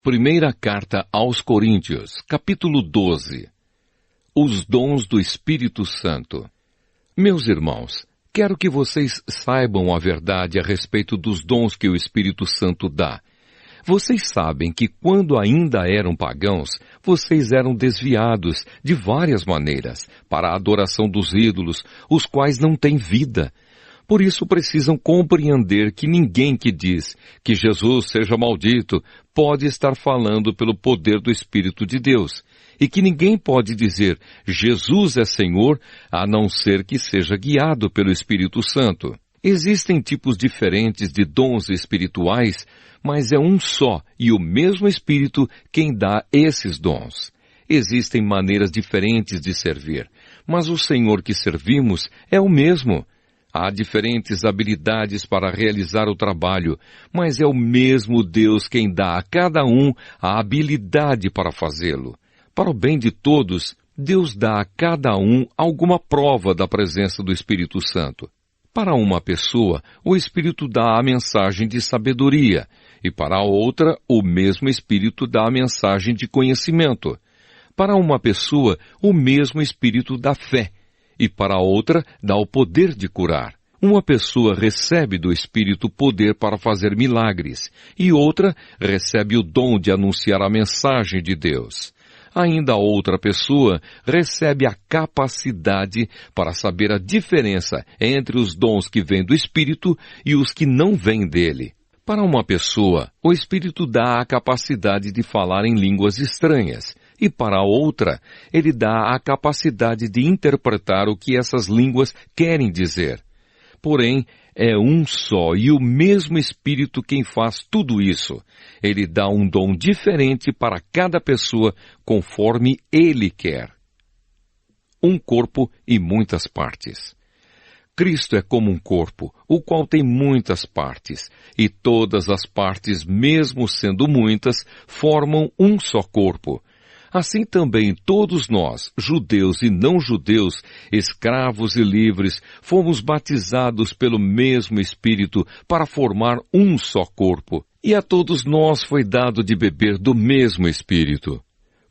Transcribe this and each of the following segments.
Primeira carta aos Coríntios, capítulo 12. Os dons do Espírito Santo. Meus irmãos, quero que vocês saibam a verdade a respeito dos dons que o Espírito Santo dá. Vocês sabem que quando ainda eram pagãos, vocês eram desviados de várias maneiras para a adoração dos ídolos, os quais não têm vida. Por isso precisam compreender que ninguém que diz que Jesus seja maldito pode estar falando pelo poder do Espírito de Deus, e que ninguém pode dizer Jesus é Senhor a não ser que seja guiado pelo Espírito Santo. Existem tipos diferentes de dons espirituais, mas é um só e o mesmo Espírito quem dá esses dons. Existem maneiras diferentes de servir, mas o Senhor que servimos é o mesmo. Há diferentes habilidades para realizar o trabalho, mas é o mesmo Deus quem dá a cada um a habilidade para fazê-lo. Para o bem de todos, Deus dá a cada um alguma prova da presença do Espírito Santo. Para uma pessoa, o Espírito dá a mensagem de sabedoria, e para a outra, o mesmo Espírito dá a mensagem de conhecimento. Para uma pessoa, o mesmo Espírito dá fé, e para a outra dá o poder de curar. Uma pessoa recebe do Espírito poder para fazer milagres, e outra recebe o dom de anunciar a mensagem de Deus. Ainda outra pessoa recebe a capacidade para saber a diferença entre os dons que vêm do Espírito e os que não vêm dele. Para uma pessoa, o Espírito dá a capacidade de falar em línguas estranhas, e para a outra, ele dá a capacidade de interpretar o que essas línguas querem dizer. Porém, é um só e o mesmo Espírito quem faz tudo isso. Ele dá um dom diferente para cada pessoa, conforme ele quer. Um corpo e muitas partes. Cristo é como um corpo, o qual tem muitas partes, e todas as partes, mesmo sendo muitas, formam um só corpo. Assim também todos nós, judeus e não judeus, escravos e livres, fomos batizados pelo mesmo Espírito para formar um só corpo. E a todos nós foi dado de beber do mesmo Espírito.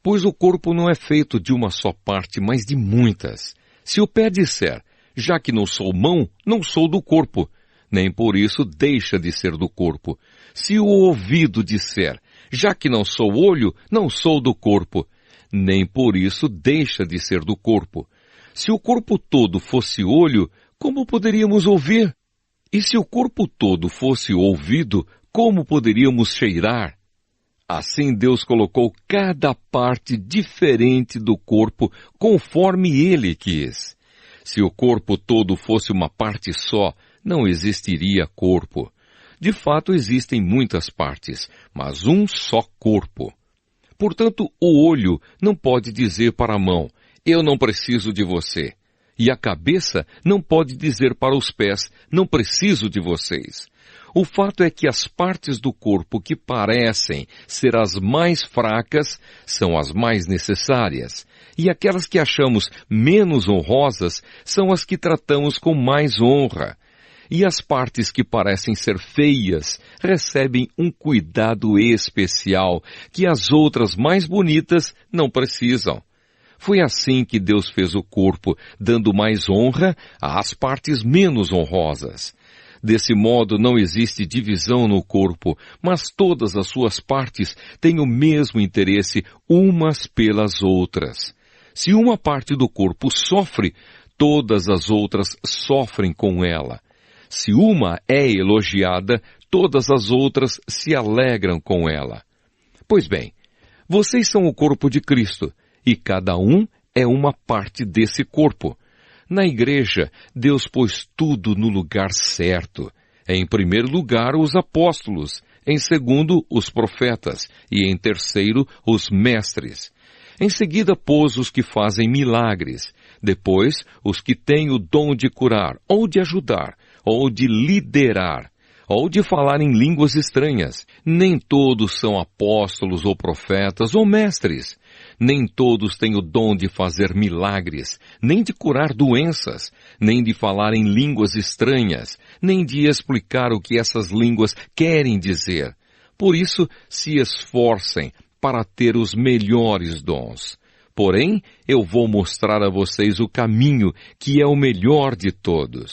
Pois o corpo não é feito de uma só parte, mas de muitas. Se o pé disser, já que não sou mão, não sou do corpo, nem por isso deixa de ser do corpo. Se o ouvido disser, já que não sou olho, não sou do corpo, nem por isso deixa de ser do corpo. Se o corpo todo fosse olho, como poderíamos ouvir? E se o corpo todo fosse ouvido, como poderíamos cheirar? Assim Deus colocou cada parte diferente do corpo conforme Ele quis. Se o corpo todo fosse uma parte só, não existiria corpo. De fato, existem muitas partes, mas um só corpo. Portanto, o olho não pode dizer para a mão, eu não preciso de você. E a cabeça não pode dizer para os pés, não preciso de vocês. O fato é que as partes do corpo que parecem ser as mais fracas são as mais necessárias. E aquelas que achamos menos honrosas são as que tratamos com mais honra. E as partes que parecem ser feias recebem um cuidado especial que as outras mais bonitas não precisam. Foi assim que Deus fez o corpo, dando mais honra às partes menos honrosas. Desse modo não existe divisão no corpo, mas todas as suas partes têm o mesmo interesse umas pelas outras. Se uma parte do corpo sofre, todas as outras sofrem com ela. Se uma é elogiada, todas as outras se alegram com ela. Pois bem, vocês são o corpo de Cristo, e cada um é uma parte desse corpo. Na igreja, Deus pôs tudo no lugar certo. Em primeiro lugar, os apóstolos, em segundo, os profetas, e em terceiro, os mestres. Em seguida, pôs os que fazem milagres, depois, os que têm o dom de curar, ou de ajudar, ou de liderar, ou de falar em línguas estranhas. Nem todos são apóstolos ou profetas ou mestres. Nem todos têm o dom de fazer milagres, nem de curar doenças, nem de falar em línguas estranhas, nem de explicar o que essas línguas querem dizer. Por isso, se esforcem para ter os melhores dons. Porém, eu vou mostrar a vocês o caminho que é o melhor de todos.